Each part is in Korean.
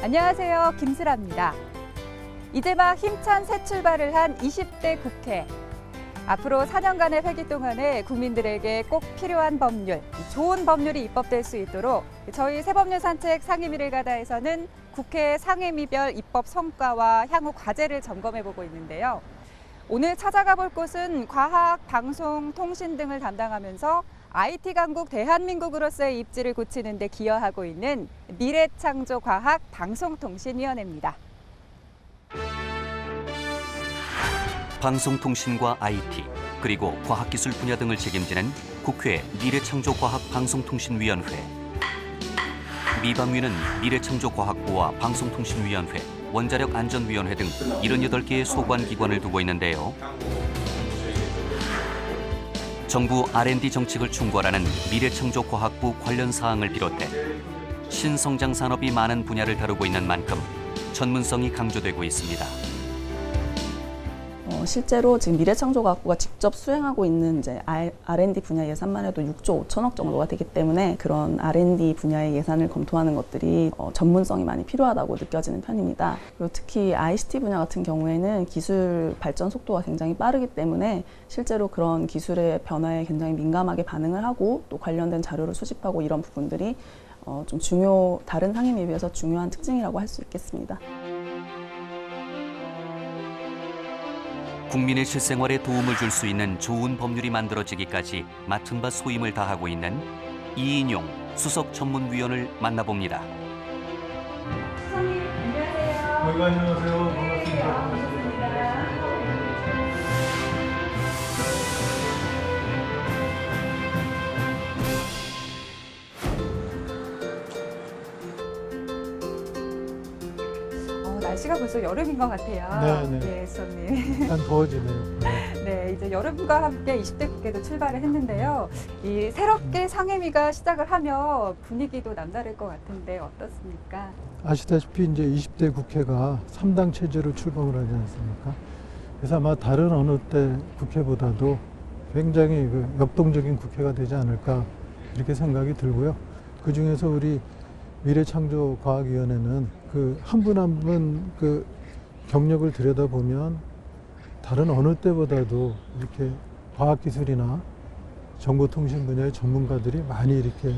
안녕하세요. 김슬아입니다. 이제 막 힘찬 새 출발을 한 20대 국회. 앞으로 4년간의 회기 동안에 국민들에게 꼭 필요한 법률, 좋은 법률이 입법될 수 있도록 저희 새법률 산책 상임위를 가다에서는 국회 상임위별 입법 성과와 향후 과제를 점검해보고 있는데요. 오늘 찾아가 볼 곳은 과학, 방송, 통신 등을 담당하면서 IT 강국 대한민국으로서의 입지를 굳히는 데 기여하고 있는 미래창조과학방송통신위원회입니다. 방송통신과 IT, 그리고 과학기술 분야 등을 책임지는 국회 미래창조과학방송통신위원회. 미방위는 미래창조과학부와 방송통신위원회, 원자력안전위원회 등 78개의 소관기관을 두고 있는데요. 정부 R&D 정책을 총괄하는 미래창조과학부 관련 사항을 비롯해 신성장 산업이 많은 분야를 다루고 있는 만큼 전문성이 강조되고 있습니다. 실제로 지금 미래창조과학부가 직접 수행하고 있는 이제 R&D 분야 예산만 해도 6조 5천억 정도가 되기 때문에 그런 R&D 분야의 예산을 검토하는 것들이 전문성이 많이 필요하다고 느껴지는 편입니다. 그리고 특히 ICT 분야 같은 경우에는 기술 발전 속도가 굉장히 빠르기 때문에 실제로 그런 기술의 변화에 굉장히 민감하게 반응을 하고 또 관련된 자료를 수집하고 이런 부분들이 좀 다른 상임위에 비해서 중요한 특징이라고 할 수 있겠습니다. 국민의 실생활에 도움을 줄 수 있는 좋은 법률이 만들어지기까지 맡은 바 소임을 다하고 있는 이인용 수석 전문위원을 만나봅니다. 수석님, 안녕하세요. 안녕하세요. 반갑습니다. 날씨가 벌써 여름인 것 같아요. 네. 네, 수석님. 약간 더워지네요. 네, 이제 여름과 함께 20대 국회도 출발을 했는데요. 이 새롭게 상임위가 시작을 하면 분위기도 남다를 것 같은데 어떻습니까? 아시다시피 이제 20대 국회가 3당 체제로 출범을 하지 않습니까? 그래서 아마 다른 어느 때 국회보다도 굉장히 역동적인 국회가 되지 않을까 이렇게 생각이 들고요. 그 중에서 우리 미래창조과학위원회는 한 분 한 분 경력을 들여다보면 다른 어느 때보다도 이렇게 과학기술이나 정보통신 분야의 전문가들이 많이 이렇게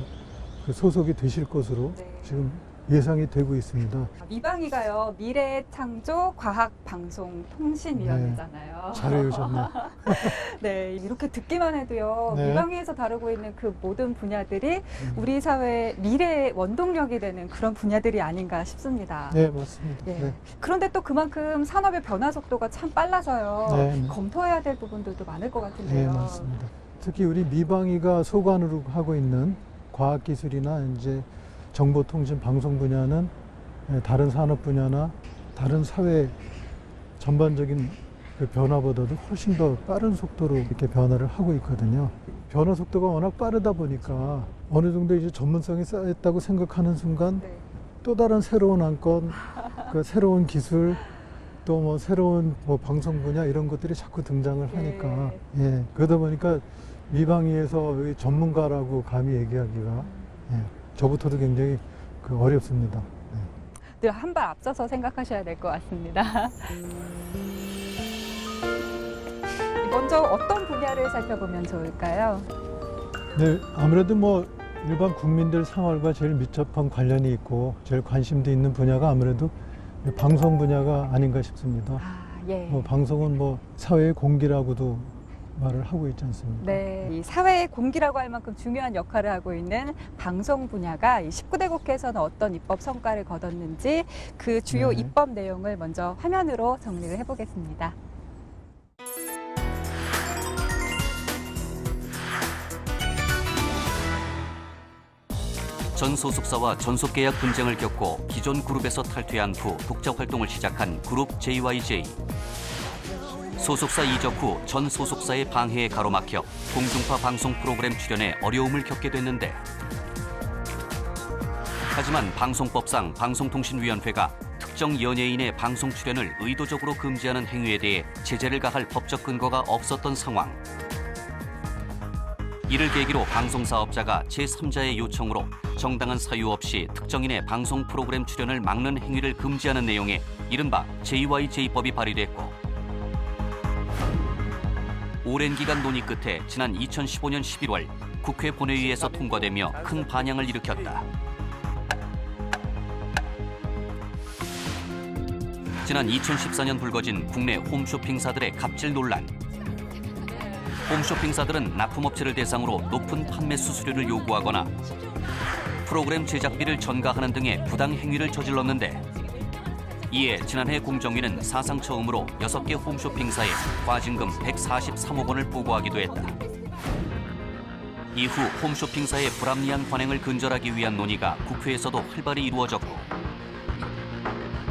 소속이 되실 것으로 네. 지금 예상이 되고 있습니다. 미방위가요, 미래창조과학방송통신위원회잖아요. 잘 외우셨네요. 네, 이렇게 듣기만 해도요, 네. 미방위에서 다루고 있는 그 모든 분야들이 우리 사회의 미래의 원동력이 되는 그런 분야들이 아닌가 싶습니다. 네, 맞습니다. 예. 네. 그런데 또 그만큼 산업의 변화 속도가 참 빨라서요. 네. 검토해야 될 부분들도 많을 것 네, 같은데요. 맞습니다. 특히 우리 미방위가 소관으로 하고 있는 과학기술이나 이제 정보통신 방송 분야는 다른 산업 분야나 다른 사회 전반적인 변화보다도 훨씬 더 빠른 속도로 이렇게 변화를 하고 있거든요. 변화 속도가 워낙 빠르다 보니까 어느 정도 이제 전문성이 쌓였다고 생각하는 순간 네. 또 다른 새로운 안건, 새로운 기술, 또 뭐 새로운 방송 분야 이런 것들이 자꾸 등장을 하니까 그러다 보니까 미방위에서 전문가라고 감히 얘기하기가 저부터도 굉장히 어렵습니다. 늘 한 발 앞서서 생각하셔야 될 것 같습니다. 먼저 어떤 분야를 살펴보면 좋을까요? 네, 아무래도 일반 국민들 생활과 제일 밀접한 관련이 있고 제일 관심도 있는 분야가 아무래도 방송 분야가 아닌가 싶습니다. 예. 방송은 사회의 공기라고도 말을 하고 있지 않습니까? 네, 이 사회의 공기라고 할 만큼 중요한 역할을 하고 있는 방송 분야가 이 19대 국회에서는 어떤 입법 성과를 거뒀는지 그 주요 네. 입법 내용을 먼저 화면으로 정리를 해보겠습니다. 전 소속사와 전속계약 분쟁을 겪고 기존 그룹에서 탈퇴한 후 독자 활동을 시작한 그룹 JYJ. 소속사 이적 후 전 소속사의 방해에 가로막혀 공중파 방송 프로그램 출연에 어려움을 겪게 됐는데, 하지만 방송법상 방송통신위원회가 특정 연예인의 방송 출연을 의도적으로 금지하는 행위에 대해 제재를 가할 법적 근거가 없었던 상황. 이를 계기로 방송사업자가 제3자의 요청으로 정당한 사유 없이 특정인의 방송 프로그램 출연을 막는 행위를 금지하는 내용의 이른바 JYJ법이 발의됐고, 오랜 기간 논의 끝에 지난 2015년 11월 국회 본회의에서 통과되며 큰 반향을 일으켰다. 지난 2014년 불거진 국내 홈쇼핑사들의 갑질 논란. 홈쇼핑사들은 납품업체를 대상으로 높은 판매 수수료를 요구하거나 프로그램 제작비를 전가하는 등의 부당 행위를 저질렀는데, 이에 지난해 공정위는 사상 처음으로 6개 홈쇼핑사에 과징금 143억 원을 부과하기도 했다. 이후 홈쇼핑사의 불합리한 관행을 근절하기 위한 논의가 국회에서도 활발히 이루어졌고,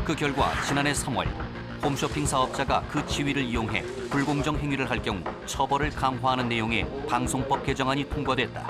그 결과 지난해 3월 홈쇼핑 사업자가 그 지위를 이용해 불공정 행위를 할 경우 처벌을 강화하는 내용의 방송법 개정안이 통과됐다.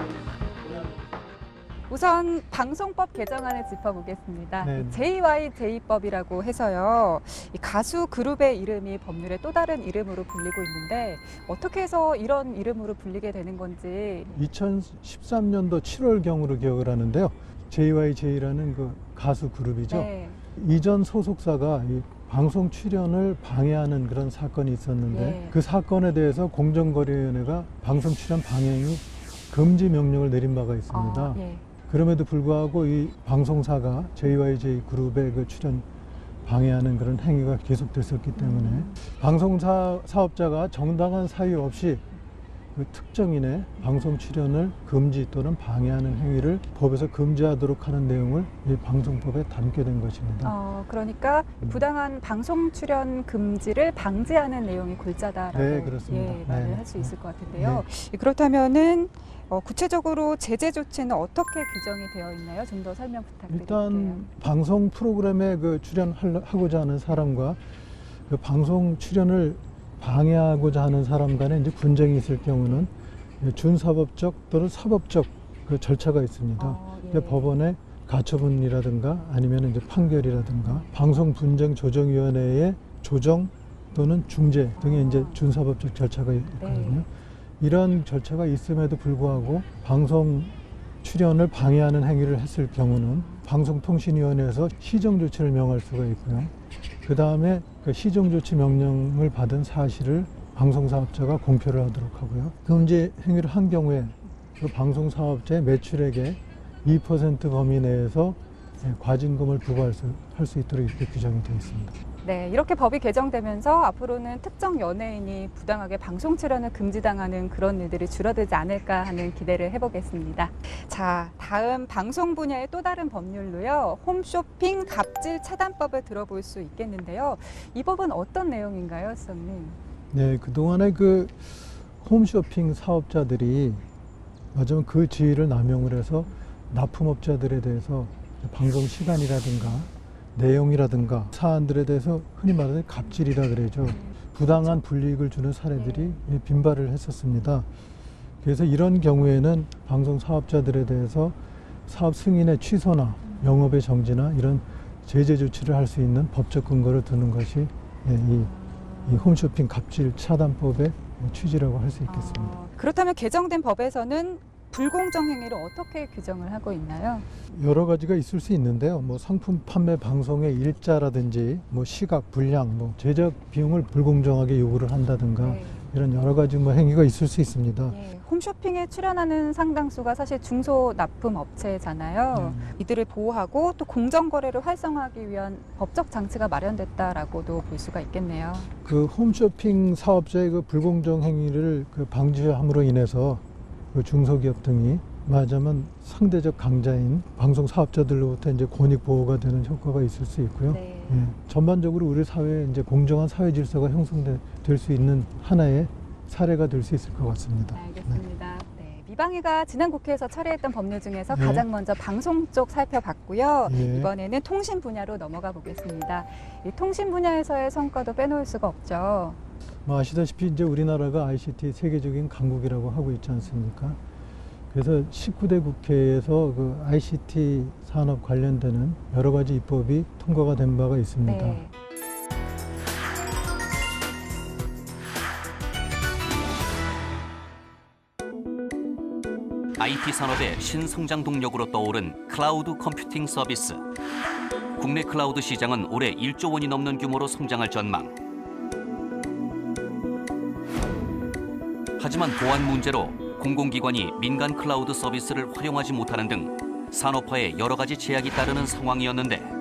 우선 방송법 개정안을 짚어보겠습니다. 네. JYJ법이라고 해서요. 이 가수 그룹의 이름이 법률의 또 다른 이름으로 불리고 있는데 어떻게 해서 이런 이름으로 불리게 되는 건지. 2013년도 7월경으로 기억을 하는데요. JYJ라는 그 가수 그룹이죠. 네. 이전 소속사가 이 방송 출연을 방해하는 그런 사건이 있었는데, 예. 그 사건에 대해서 공정거래위원회가 방송 출연 방해의 금지 명령을 내린 바가 있습니다. 예. 그럼에도 불구하고 이 방송사가 JYJ 그룹의 그 출연 방해하는 그런 행위가 계속됐었기 때문에 방송사 사업자가 정당한 사유 없이 그 특정인의 방송 출연을 금지 또는 방해하는 행위를 법에서 금지하도록 하는 내용을 이 방송법에 담게 된 것입니다. 그러니까 부당한 방송 출연 금지를 방지하는 내용이 골자다라고 네, 그렇습니다. 예, 말을 네. 할 수 있을 것 같은데요. 그렇다면은 구체적으로 제재 조치는 어떻게 규정이 되어 있나요? 좀 더 설명 부탁드릴게요. 일단 방송 프로그램에 그 출연하고자 하는 사람과 그 방송 출연을 방해하고자 하는 사람 간에 이제 분쟁이 있을 경우는 준사법적 또는 사법적 그 절차가 있습니다. 예. 법원의 가처분이라든가 아니면 이제 판결이라든가 방송분쟁조정위원회의 조정 또는 중재 등의 이제 준사법적 절차가 있거든요. 네. 이런 절차가 있음에도 불구하고 방송 출연을 방해하는 행위를 했을 경우는 방송통신위원회에서 시정조치를 명할 수가 있고요. 그 다음에 그 시정조치 명령을 받은 사실을 방송사업자가 공표를 하도록 하고요. 금지 행위를 한 경우에 그 방송사업자의 매출액의 2% 범위 내에서 과징금을 부과할 수 있도록 이렇게 규정이 되어 있습니다. 네, 이렇게 법이 개정되면서 앞으로는 특정 연예인이 부당하게 방송 출연을 금지당하는 그런 일들이 줄어들지 않을까 하는 기대를 해보겠습니다. 자, 다음 방송 분야의 또 다른 법률로요. 홈쇼핑 갑질 차단법을 들어볼 수 있겠는데요. 이 법은 어떤 내용인가요, 수석님? 네, 그동안에 그 홈쇼핑 사업자들이 맞으면 그 지위를 남용을 해서 납품업자들에 대해서 방송 시간이라든가 내용이라든가 사안들에 대해서 흔히 말하는 갑질이라 그러죠. 부당한 불이익을 주는 사례들이 빈발을 했었습니다. 그래서 이런 경우에는 방송 사업자들에 대해서 사업 승인의 취소나 영업의 정지나 이런 제재 조치를 할 수 있는 법적 근거를 두는 것이 이 홈쇼핑 갑질 차단법의 취지라고 할 수 있겠습니다. 그렇다면 개정된 법에서는 불공정 행위를 어떻게 규정을 하고 있나요? 여러 가지가 있을 수 있는데요. 뭐 상품 판매 방송의 일자라든지 뭐 시각, 분량, 뭐 제작 비용을 불공정하게 요구를 한다든가 네. 이런 여러 가지 뭐 행위가 있을 수 있습니다. 예, 홈쇼핑에 출연하는 상당수가 사실 중소납품 업체잖아요. 이들을 보호하고 또 공정거래를 활성화하기 위한 법적 장치가 마련됐다라고도 볼 수가 있겠네요. 그 홈쇼핑 사업자의 그 불공정 행위를 그 방지함으로 인해서 그 중소기업 등이 말하자면 상대적 강자인 방송 사업자들로부터 이제 권익 보호가 되는 효과가 있을 수 있고요. 네. 예, 전반적으로 우리 사회에 이제 공정한 사회 질서가 형성될 수 있는 하나의 사례가 될 수 있을 것 같습니다. 알겠습니다. 네, 미방위가 지난 국회에서 처리했던 법률 중에서 네. 가장 먼저 방송 쪽 살펴봤고요. 예. 이번에는 통신 분야로 넘어가 보겠습니다. 이 통신 분야에서의 성과도 빼놓을 수가 없죠. 뭐 아시다시피 이제 우리나라가 ICT 세계적인 강국이라고 하고 있지 않습니까? 그래서 19대 국회에서 그 ICT 산업 관련되는 여러 가지 입법이 통과가 된 바가 있습니다. 네. IT 산업의 신성장 동력으로 떠오른 클라우드 컴퓨팅 서비스. 국내 클라우드 시장은 올해 1조 원이 넘는 규모로 성장할 전망. 하지만 보안 문제로 공공기관이 민간 클라우드 서비스를 활용하지 못하는 등 산업화에 여러 가지 제약이 따르는 상황이었는데,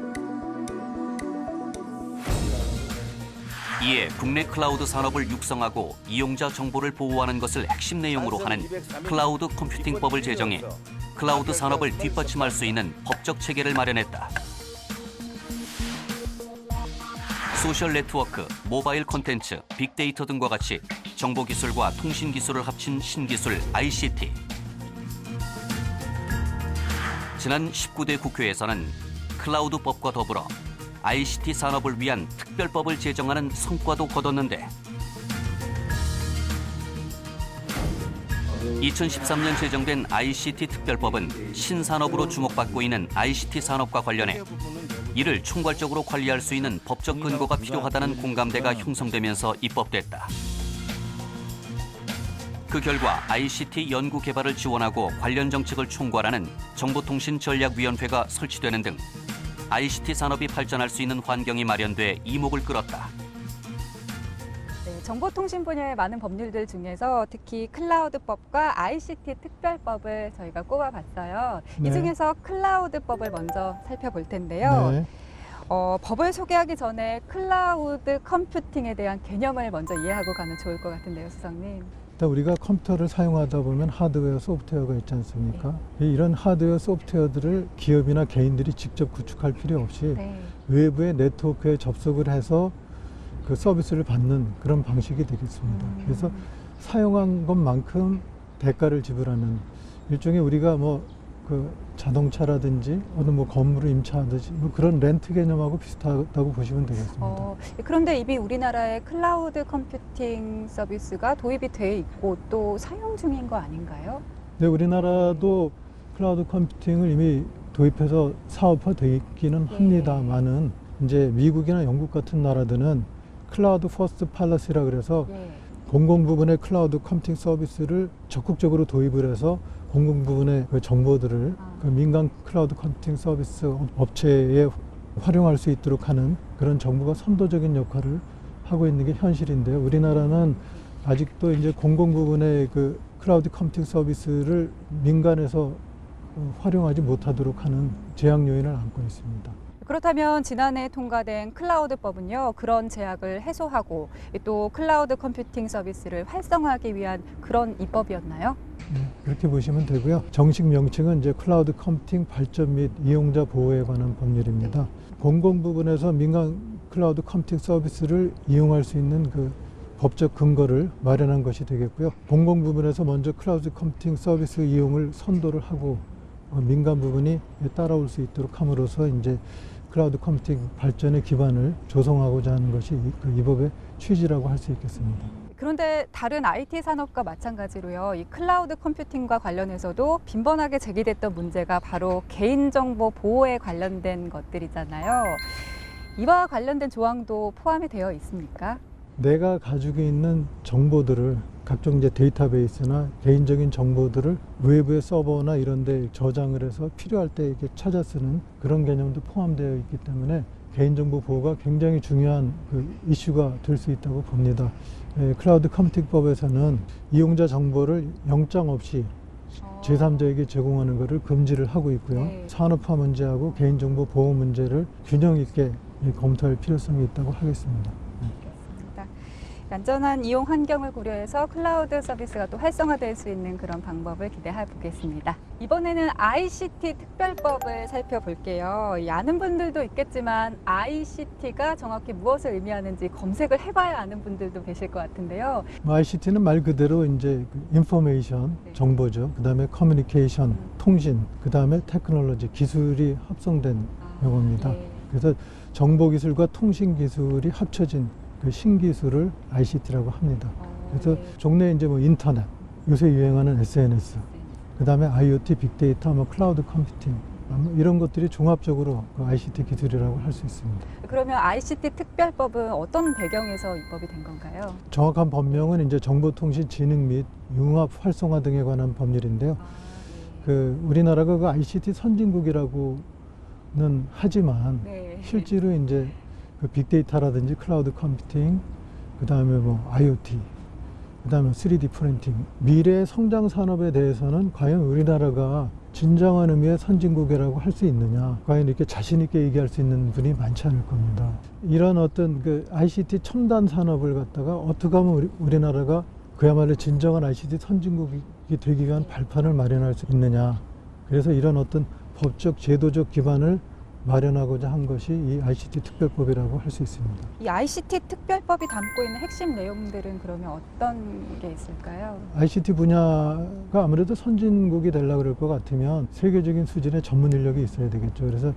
이에 국내 클라우드 산업을 육성하고 이용자 정보를 보호하는 것을 핵심 내용으로 하는 클라우드 컴퓨팅법을 제정해 클라우드 산업을 뒷받침할 수 있는 법적 체계를 마련했다. 소셜 네트워크, 모바일 콘텐츠, 빅데이터 등과 같이 정보기술과 통신기술을 합친 신기술 ICT. 지난 19대 국회에서는 클라우드법과 더불어 ICT 산업을 위한 특별법을 제정하는 성과도 거뒀는데, 2013년 제정된 ICT 특별법은 신산업으로 주목받고 있는 ICT 산업과 관련해 이를 총괄적으로 관리할 수 있는 법적 근거가 필요하다는 공감대가 형성되면서 입법됐다. 그 결과 ICT 연구 개발을 지원하고 관련 정책을 총괄하는 정보통신전략위원회가 설치되는 등 ICT 산업이 발전할 수 있는 환경이 마련돼 이목을 끌었다. 네, 정보통신 분야의 많은 법률들 중에서 특히 클라우드법과 ICT 특별법을 저희가 꼽아봤어요. 네. 이 중에서 클라우드법을 먼저 살펴볼 텐데요. 네. 법을 소개하기 전에 클라우드 컴퓨팅에 대한 개념을 먼저 이해하고 가면 좋을 것 같은데요, 수석님. 일단 우리가 컴퓨터를 사용하다 보면 하드웨어, 소프트웨어가 있지 않습니까? 이런 하드웨어, 소프트웨어들을 기업이나 개인들이 직접 구축할 필요 없이 네. 외부의 네트워크에 접속을 해서 그 서비스를 받는 그런 방식이 되겠습니다. 그래서 사용한 것만큼 대가를 지불하는 일종의 우리가 그 자동차라든지 어느 건물을 임차하듯이 그런 렌트 개념하고 비슷하다고 보시면 되겠습니다. 그런데 이미 우리나라에 클라우드 컴퓨팅 서비스가 도입이 돼 있고 또 사용 중인 거 아닌가요? 네, 우리나라도 클라우드 컴퓨팅을 이미 도입해서 사업화되어 있기는 합니다만은 이제 미국이나 영국 같은 나라들은 클라우드 퍼스트 팔러시라 그래서 공공 부분의 클라우드 컴퓨팅 서비스를 적극적으로 도입을 해서 공공 부분의 그 정보들을 그 민간 클라우드 컴퓨팅 서비스 업체에 활용할 수 있도록 하는 그런 정부가 선도적인 역할을 하고 있는 게 현실인데요. 우리나라는 아직도 이제 공공 부분의 그 클라우드 컴퓨팅 서비스를 민간에서 활용하지 못하도록 하는 제약 요인을 안고 있습니다. 그렇다면 지난해 통과된 클라우드법은요, 그런 제약을 해소하고 또 클라우드 컴퓨팅 서비스를 활성화하기 위한 그런 입법이었나요? 그렇게 보시면 되고요. 정식 명칭은 이제 클라우드 컴퓨팅 발전 및 이용자 보호에 관한 법률입니다. 공공 부분에서 민간 클라우드 컴퓨팅 서비스를 이용할 수 있는 그 법적 근거를 마련한 것이 되겠고요. 공공 부분에서 먼저 클라우드 컴퓨팅 서비스 이용을 선도를 하고 민간 부분이 따라올 수 있도록 함으로써 이제 클라우드 컴퓨팅 발전의 기반을 조성하고자 하는 것이 이 법의 취지라고 할 수 있겠습니다. 그런데 다른 IT 산업과 마찬가지로요, 이 클라우드 컴퓨팅과 관련해서도 빈번하게 제기됐던 문제가 바로 개인정보 보호에 관련된 것들이잖아요. 이와 관련된 조항도 포함이 되어 있습니까? 내가 가지고 있는 정보들을 각종 이제 데이터베이스나 개인적인 정보들을 외부의 서버나 이런 데 저장을 해서 필요할 때 이렇게 찾아 쓰는 그런 개념도 포함되어 있기 때문에 개인정보 보호가 굉장히 중요한 그 이슈가 될 수 있다고 봅니다. 클라우드 컴퓨팅법에서는 이용자 정보를 영장 없이 제3자에게 제공하는 것을 금지를 하고 있고요. 산업화 문제하고 개인정보 보호 문제를 균형 있게 검토할 필요성이 있다고 하겠습니다. 안전한 이용 환경을 고려해서 클라우드 서비스가 또 활성화될 수 있는 그런 방법을 기대해 보겠습니다. 이번에는 ICT 특별법을 살펴볼게요. 아는 분들도 있겠지만 ICT가 정확히 무엇을 의미하는지 검색을 해봐야 아는 분들도 계실 것 같은데요. ICT는 말 그대로 이제 인포메이션, 정보죠. 그다음에 커뮤니케이션, 통신, 그다음에 테크놀로지, 기술이 합성된 용어입니다. 그래서 정보 기술과 통신 기술이 합쳐진 그 신기술을 ICT라고 합니다. 그래서 종래 이제 인터넷, 요새 유행하는 SNS, 그다음에 IoT, 빅데이터, 클라우드 컴퓨팅 이런 것들이 종합적으로 그 ICT 기술이라고 할 수 있습니다. 그러면 ICT 특별법은 어떤 배경에서 입법이 된 건가요? 정확한 법명은 이제 정보통신진흥 및 융합 활성화 등에 관한 법률인데요. 우리나라가 그 ICT 선진국이라고는 하지만 네. 실제로 이제 그 빅데이터라든지 클라우드 컴퓨팅, 그 다음에 뭐 IoT, 그 다음에 3D 프린팅, 미래 성장 산업에 대해서는 과연 우리나라가 진정한 의미의 선진국이라고 할 수 있느냐, 과연 이렇게 자신 있게 얘기할 수 있는 분이 많지 않을 겁니다. 이런 어떤 그 ICT 첨단 산업을 갖다가 어떻게 하면 우리나라가 그야말로 진정한 ICT 선진국이 되기 위한 발판을 마련할 수 있느냐. 그래서 이런 어떤 법적 제도적 기반을 마련하고자 한 것이 이 ICT 특별법이라고 할 수 있습니다. 이 ICT 특별법이 담고 있는 핵심 내용들은 그러면 어떤 게 있을까요? ICT 분야가 아무래도 선진국이 되려고 그럴 것 같으면 세계적인 수준의 전문 인력이 있어야 되겠죠. 그래서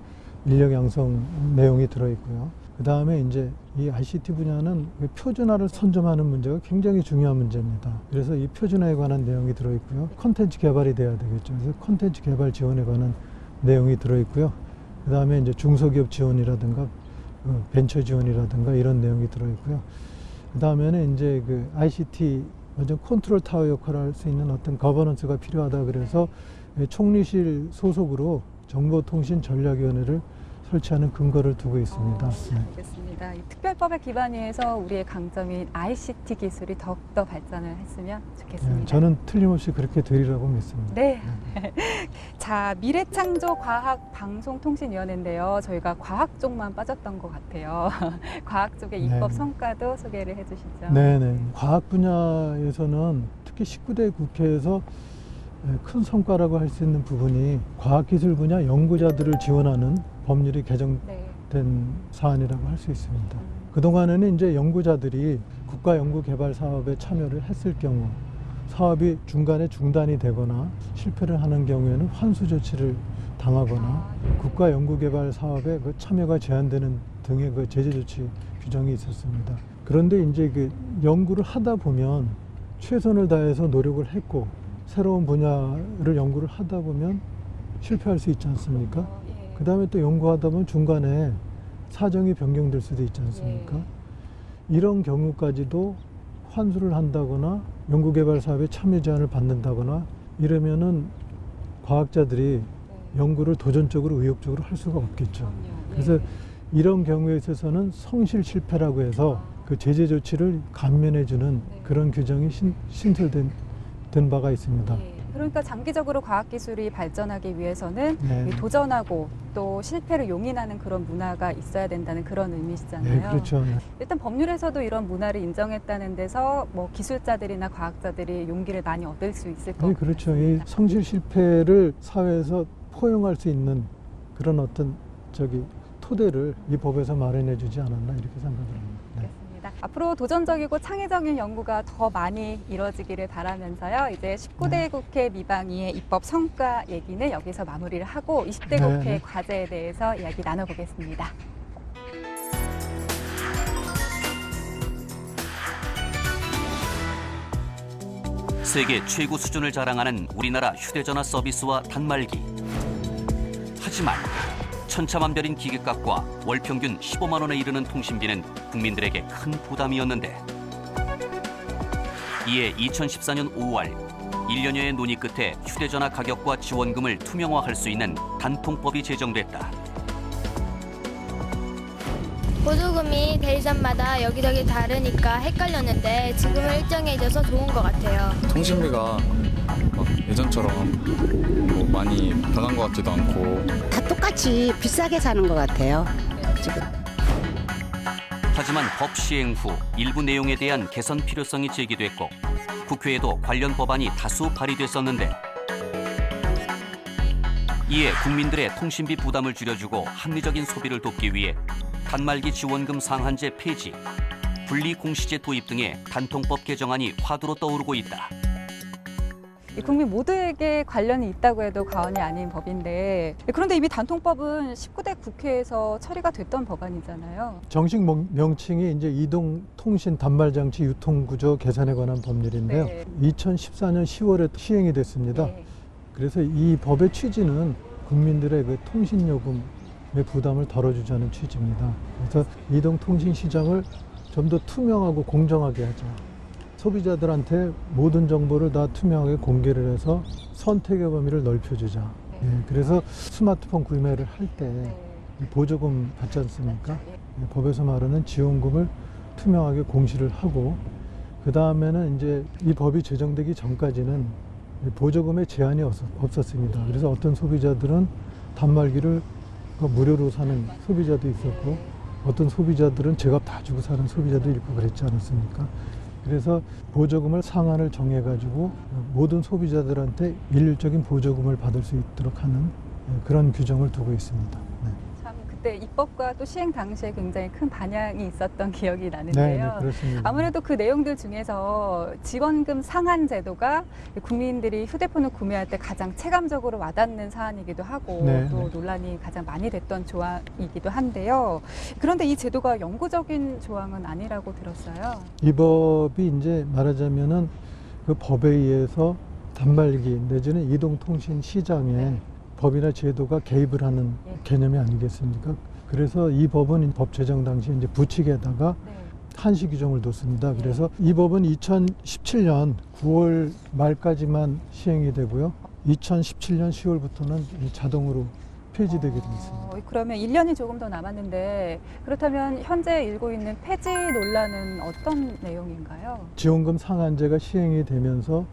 인력 양성 내용이 들어있고요. 그 다음에 이제 이 ICT 분야는 표준화를 선점하는 문제가 굉장히 중요한 문제입니다. 그래서 이 표준화에 관한 내용이 들어있고요. 콘텐츠 개발이 돼야 되겠죠. 그래서 콘텐츠 개발 지원에 관한 내용이 들어있고요. 그 다음에 이제 중소기업 지원이라든가 벤처 지원이라든가 이런 내용이 들어있고요. 그 다음에는 이제 그 ICT 완전 컨트롤 타워 역할을 할 수 있는 어떤 거버넌스가 필요하다 그래서 총리실 소속으로 정보통신전략위원회를 설치하는 근거를 두고 있습니다. 네. 알겠습니다. 이 특별법에 기반해서 우리의 강점인 ICT 기술이 더욱더 발전을 했으면 좋겠습니다. 네, 저는 틀림없이 그렇게 되리라고 믿습니다. 네. 자, 미래창조과학방송통신위원회인데요. 저희가 과학 쪽만 빠졌던 것 같아요. 과학 쪽의 입법 네. 성과도 소개를 해주시죠. 네네. 과학 분야에서는 특히 19대 국회에서 큰 성과라고 할 수 있는 부분이 과학기술 분야 연구자들을 지원하는 법률이 개정된 네. 사안이라고 할 수 있습니다. 그동안에는 이제 연구자들이 국가 연구 개발 사업에 참여를 했을 경우 사업이 중간에 중단이 되거나 실패를 하는 경우에는 환수 조치를 당하거나 국가 연구 개발 사업에 그 참여가 제한되는 등의 그 제재 조치 규정이 있었습니다. 그런데 이제 그 연구를 하다 보면 최선을 다해서 노력을 했고 새로운 분야를 연구를 하다 보면 실패할 수 있지 않습니까? 그 다음에 또 연구하다 보면 중간에 사정이 변경될 수도 있지 않습니까? 이런 경우까지도 환수를 한다거나 연구개발 사업에 참여 제한을 받는다거나 이러면은 과학자들이 연구를 도전적으로 의욕적으로 할 수가 없겠죠. 그래서 이런 경우에 있어서는 성실 실패라고 해서 그 제재 조치를 감면해주는 그런 규정이 신설된 바가 있습니다. 그러니까 장기적으로 과학기술이 발전하기 위해서는 네. 이 도전하고 또 실패를 용인하는 그런 문화가 있어야 된다는 그런 의미시잖아요. 네, 그렇죠. 네. 일단 법률에서도 이런 문화를 인정했다는 데서 뭐 기술자들이나 과학자들이 용기를 많이 얻을 수 있을 것 네, 같습니다. 그렇죠. 이 성실 실패를 사회에서 포용할 수 있는 그런 어떤 토대를 이 법에서 마련해 주지 않았나 이렇게 생각을 합니다. 네. 알겠습니다. 앞으로 도전적이고 창의적인 연구가 더 많이 이뤄지기를 바라면서요. 이제 19대 국회 미방위의 입법 성과 얘기는 여기서 마무리를 하고 20대 네, 국회 네. 과제에 대해서 이야기 나눠보겠습니다. 세계 최고 수준을 자랑하는 우리나라 휴대전화 서비스와 단말기. 하지만 천차만별인 기계값과 월 평균 15만 원에 이르는 통신비는 국민들에게 큰 부담이었는데 이에 2014년 5월 1년여의 논의 끝에 휴대전화 가격과 지원금을 투명화할 수 있는 단통법이 제정됐다. 보조금이 대리점마다 여기저기 다르니까 헷갈렸는데 지금은 일정해져서 좋은 것 같아요. 통신비가 막 예전처럼 뭐 많이 변한 것 같지도 않고 다 똑같이 비싸게 사는 것 같아요. 지금. 하지만 법 시행 후 일부 내용에 대한 개선 필요성이 제기됐고 국회에도 관련 법안이 다수 발의됐었는데 이에 국민들의 통신비 부담을 줄여주고 합리적인 소비를 돕기 위해 단말기 지원금 상한제 폐지, 분리공시제 도입 등의 단통법 개정안이 화두로 떠오르고 있다. 이 국민 모두에게 관련이 있다고 해도 과언이 아닌 법인데 그런데 이미 단통법은 19대 국회에서 처리가 됐던 법안이잖아요. 정식 명칭이 이제 이동 통신 단말 장치 유통 구조 개선에 관한 법률인데요. 네. 2014년 10월에 시행이 됐습니다. 네. 그래서 이 법의 취지는 국민들의 그 통신 요금의 부담을 덜어주자는 취지입니다. 그래서 이동 통신 시장을 좀 더 투명하고 공정하게 하자. 소비자들한테 모든 정보를 다 투명하게 공개를 해서 선택의 범위를 넓혀주자. 예, 그래서 스마트폰 구매를 할 때 보조금 받지 않습니까? 예, 법에서 말하는 지원금을 투명하게 공시를 하고, 그 다음에는 이제 이 법이 제정되기 전까지는 보조금의 제한이 없었습니다. 그래서 어떤 소비자들은 단말기를 무료로 사는 소비자도 있었고, 어떤 소비자들은 제값 다 주고 사는 소비자도 있고 그랬지 않았습니까? 그래서 보조금을 상한을 정해가지고 모든 소비자들한테 일률적인 보조금을 받을 수 있도록 하는 그런 규정을 두고 있습니다. 네. 참 그때 입법과 또 시행 당시에 굉장히 큰 반향이 있었던 기억이 나는데요. 네, 그렇습니다. 아무래도 그 내용들 중에서 지원금 상한 제도가 국민들이 휴대폰을 구매할 때 가장 체감적으로 와닿는 사안이기도 하고 네, 또 네. 논란이 가장 많이 됐던 조항이기도 한데요. 그런데 이 제도가 영구적인 조항은 아니라고 들었어요. 이 법이 이제 말하자면은 그 법에 의해서 단말기 내지는 이동통신 시장에 법이나 제도가 개입을 하는 개념이 아니겠습니까? 그래서 이 법은 법 제정 당시 이제 부칙에다가 한시 규정을 뒀습니다. 그래서 이 법은 2017년 9월 말까지만 시행이 되고요. 2017년 10월부터는 자동으로 폐지되게 되어 있습니다. 그러면 1년이 조금 더 남았는데 그렇다면 현재 일고 있는 폐지 논란은 어떤 내용인가요? 지원금 상한제가 시행이 되면서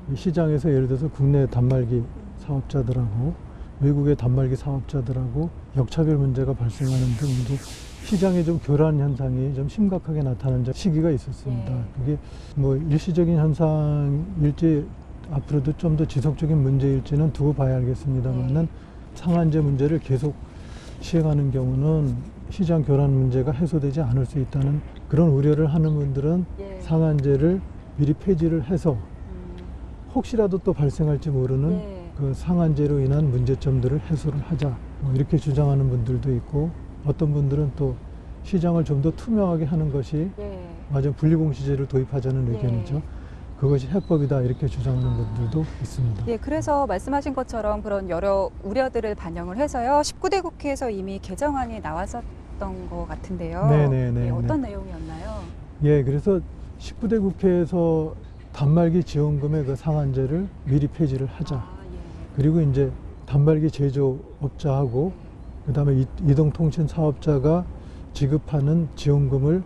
이 시장에서 예를 들어서 국내 단말기 사업자들하고 외국의 단말기 사업자들하고 역차별 문제가 발생하는 등도 시장에 좀 교란 현상이 좀 심각하게 나타나는 시기가 있었습니다. 그게 뭐 일시적인 현상일지 앞으로도 좀 더 지속적인 문제일지는 두고 봐야 알겠습니다만은 상한제 문제를 계속 시행하는 경우는 시장 교란 문제가 해소되지 않을 수 있다는 그런 우려를 하는 분들은 상한제를 미리 폐지를 해서 혹시라도 또 발생할지 모르는 그 상한제로 인한 문제점들을 해소를 하자, 뭐 이렇게 주장하는 분들도 있고, 어떤 분들은 또 시장을 좀 더 투명하게 하는 것이 맞아 분리공시제를 도입하자는 의견이죠. 그것이 해법이다 이렇게 주장하는 분들도 있습니다. 예, 그래서 말씀하신 것처럼 그런 여러 우려들을 반영을 해서요. 19대 국회에서 이미 개정안이 나왔었던 것 같은데요. 네네네. 어떤 내용이었나요? 예, 그래서 19대 국회에서 단말기 지원금의 그 상한제를 미리 폐지를 하자. 그리고 이제 단말기 제조업자하고 그다음에 이동통신 사업자가 지급하는 지원금을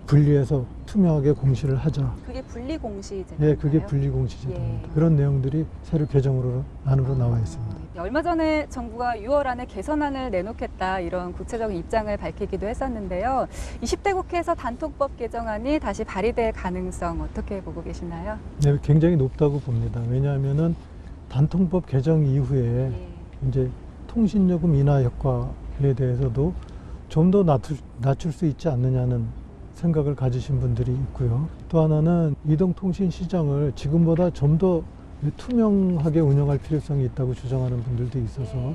분리해서 투명하게 공시를 하자. 그게 분리공시제인가요? 예, 그게 분리공시제도입니다. 그런 내용들이 새로 개정으로 안으로 나와 있습니다. 얼마 전에 정부가 6월 안에 개선안을 내놓겠다 이런 구체적인 입장을 밝히기도 했었는데요. 20대 국회에서 단통법 개정안이 다시 발의될 가능성 어떻게 보고 계시나요? 네, 굉장히 높다고 봅니다. 왜냐하면은 단통법 개정 이후에 이제 통신요금 인하 효과에 대해서도 좀 더 낮출 수 있지 않느냐는 생각을 가지신 분들이 있고요. 또 하나는 이동통신 시장을 지금보다 좀 더 투명하게 운영할 필요성이 있다고 주장하는 분들도 있어서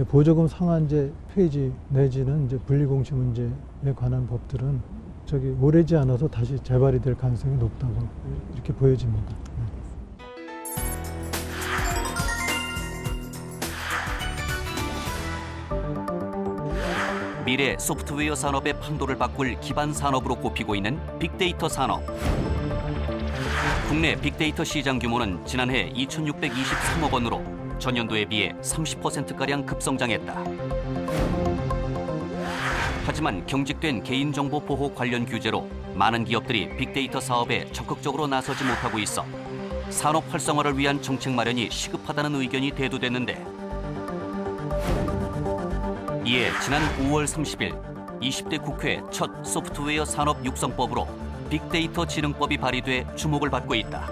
보조금 상한제 폐지 내지는 이제 분리공시 문제에 관한 법들은 오래지 않아서 다시 재발이 될 가능성이 높다고 이렇게 보여집니다. 미래 소프트웨어 산업의 판도를 바꿀 기반 산업으로 꼽히고 있는 빅데이터 산업. 국내 빅데이터 시장 규모는 지난해 2,623억 원으로 전년도에 비해 30%가량 급성장했다. 하지만 경직된 개인정보 보호 관련 규제로 많은 기업들이 빅데이터 사업에 적극적으로 나서지 못하고 있어 산업 활성화를 위한 정책 마련이 시급하다는 의견이 대두됐는데, 이에 지난 5월 30일 20대 국회 첫 소프트웨어 산업 육성법으로 빅데이터 지능법이 발의돼 주목을 받고 있다.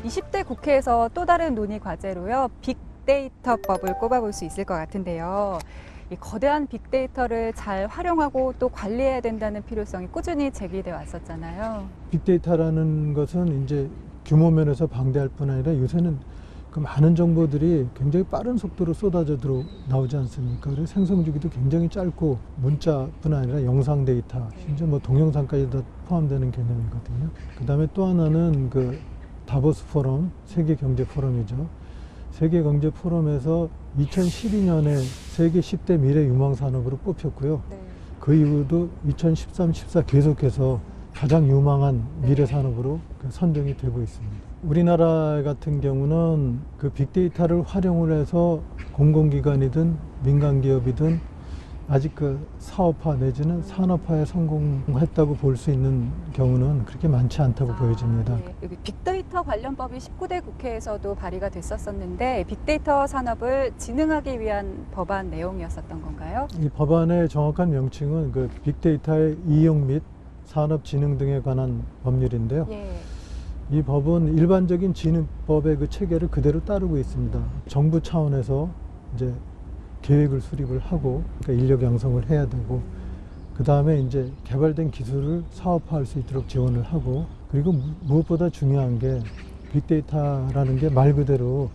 20대 국회에서 또 다른 논의 과제로요. 빅데이터법을 꼽아볼 수 있을 것 같은데요. 이 거대한 빅데이터를 잘 활용하고 또 관리해야 된다는 필요성이 꾸준히 제기돼 왔었잖아요. 빅데이터라는 것은 이제 규모 면에서 방대할 뿐 아니라 요새는 그 많은 정보들이 굉장히 빠른 속도로 쏟아져 나오지 않습니까? 그래서 생성 주기도 굉장히 짧고 문자뿐 아니라 영상 데이터, 심지어 뭐 동영상까지 다 포함되는 개념이거든요. 그다음에 또 하나는 그 다보스 포럼, 세계 경제 포럼이죠. 세계 경제 포럼에서 2012년에 세계 10대 미래 유망 산업으로 뽑혔고요. 그 이후도 2013, 14 계속해서 가장 유망한 미래 산업으로 선정이 되고 있습니다. 우리나라 같은 경우는 그 빅데이터를 활용을 해서 공공기관이든 민간기업이든 아직 그 사업화 내지는 산업화에 성공했다고 볼 수 있는 경우는 그렇게 많지 않다고 보여집니다. 네. 여기 빅데이터 관련법이 19대 국회에서도 발의가 됐었는데 빅데이터 산업을 진흥하기 위한 법안 내용이었었던 건가요? 이 법안의 정확한 명칭은 그 빅데이터의 이용 및 산업 진흥 등에 관한 법률인데요. 예. 이 법은 일반적인 진흥법의 그 체계를 그대로 따르고 있습니다. 정부 차원에서 이제 계획을 수립을 하고 그러니까 인력 양성을 해야 되고 그 다음에 이제 개발된 기술을 사업화할 수 있도록 지원을 하고 그리고 무엇보다 중요한 게 빅데이터라는 게 말 그대로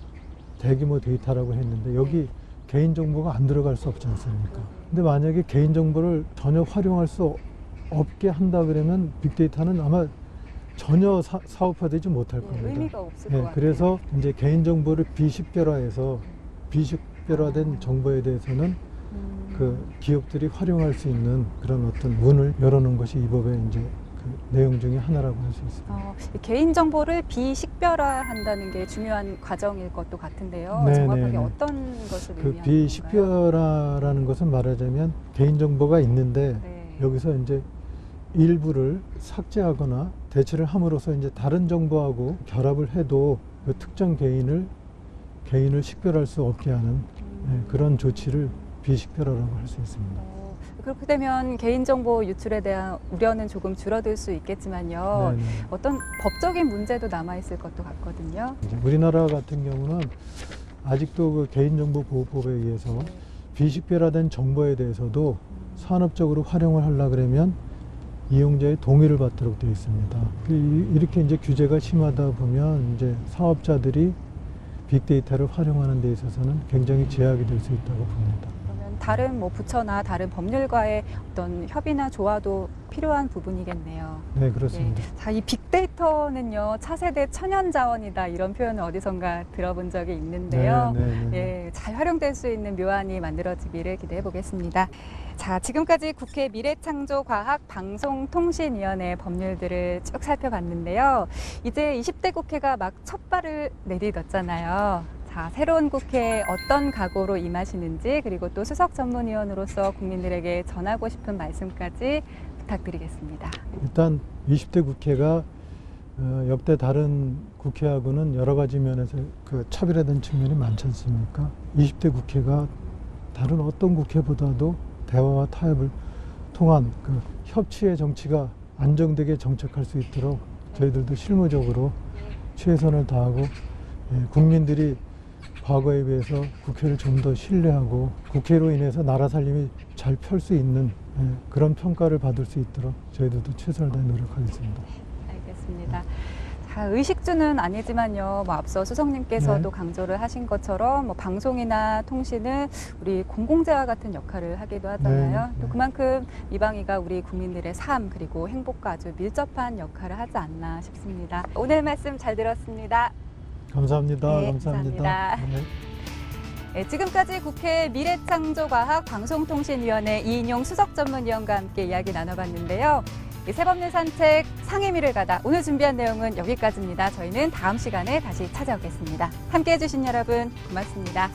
대규모 데이터라고 했는데 여기 개인정보가 안 들어갈 수 없지 않습니까? 근데 만약에 개인정보를 전혀 활용할 수 없게 한다 그러면 빅데이터는 아마 전혀 사업화되지 못할 겁니다. 의미가 없을 것 같아요. 그래서 이제 개인정보를 비식별화해서 비식별화된 정보에 대해서는 그 기업들이 활용할 수 있는 그런 어떤 문을 열어놓은 것이 이 법의 이제 그 내용 중에 하나라고 할 수 있습니다. 개인 정보를 비식별화한다는 게 중요한 과정일 것도 같은데요. 네, 정확하게 네, 네. 어떤 것을 그 의미하는 건가요? 비식별화라는 것은 말하자면 개인정보가 있는데 네. 여기서 이제 일부를 삭제하거나 대체를 함으로써 이제 다른 정보하고 결합을 해도 그 특정 개인을 식별할 수 없게 하는 그런 조치를 비식별화라고 할 수 있습니다. 그렇게 되면 개인정보 유출에 대한 우려는 조금 줄어들 수 있겠지만요. 네네. 어떤 법적인 문제도 남아있을 것도 같거든요. 이제 우리나라 같은 경우는 아직도 그 개인정보보호법에 의해서 비식별화된 정보에 대해서도 산업적으로 활용을 하려 그러면 이용자의 동의를 받도록 되어 있습니다. 이렇게 이제 규제가 심하다 보면 이제 사업자들이 빅데이터를 활용하는 데 있어서는 굉장히 제약이 될 수 있다고 봅니다. 그러면 다른 뭐 부처나 다른 법률과의 어떤 협의나 조화도 필요한 부분이겠네요. 네, 그렇습니다. 예. 자, 이 빅데이터는요, 차세대 천연 자원이다 이런 표현을 어디선가 들어본 적이 있는데요. 예, 잘 활용될 수 있는 묘안이 만들어지기를 기대해 보겠습니다. 자, 지금까지 국회 미래창조과학방송통신위원회 법률들을 쭉 살펴봤는데요. 이제 20대 국회가 막 첫 발을 내딛었잖아요. 자, 새로운 국회에 어떤 각오로 임하시는지 그리고 또 수석 전문위원으로서 국민들에게 전하고 싶은 말씀까지 부탁드리겠습니다. 일단 20대 국회가 역대 다른 국회하고는 여러 가지 면에서 그 차별화된 측면이 많지 않습니까? 20대 국회가 다른 어떤 국회보다도 대화와 타협을 통한 그 협치의 정치가 안정되게 정착할 수 있도록 저희들도 실무적으로 최선을 다하고 국민들이 과거에 비해서 국회를 좀 더 신뢰하고 국회로 인해서 나라 살림이 잘 펼 수 있는 그런 평가를 받을 수 있도록 저희들도 최선을 다해 노력하겠습니다. 알겠습니다. 자, 의식주는 아니지만요. 뭐 앞서 수석님께서도 강조를 하신 것처럼 뭐 방송이나 통신은 우리 공공재와 같은 역할을 하기도 하잖아요. 또 그만큼 미방위가 우리 국민들의 삶 그리고 행복과 아주 밀접한 역할을 하지 않나 싶습니다. 오늘 말씀 잘 들었습니다. 감사합니다. 네, 감사합니다. 감사합니다. 네, 지금까지 국회 미래창조과학방송통신위원회 이인용 수석전문위원과 함께 이야기 나눠봤는데요. 새법률 산책 상임위를 가다 오늘 준비한 내용은 여기까지입니다. 저희는 다음 시간에 다시 찾아오겠습니다. 함께해 주신 여러분 고맙습니다.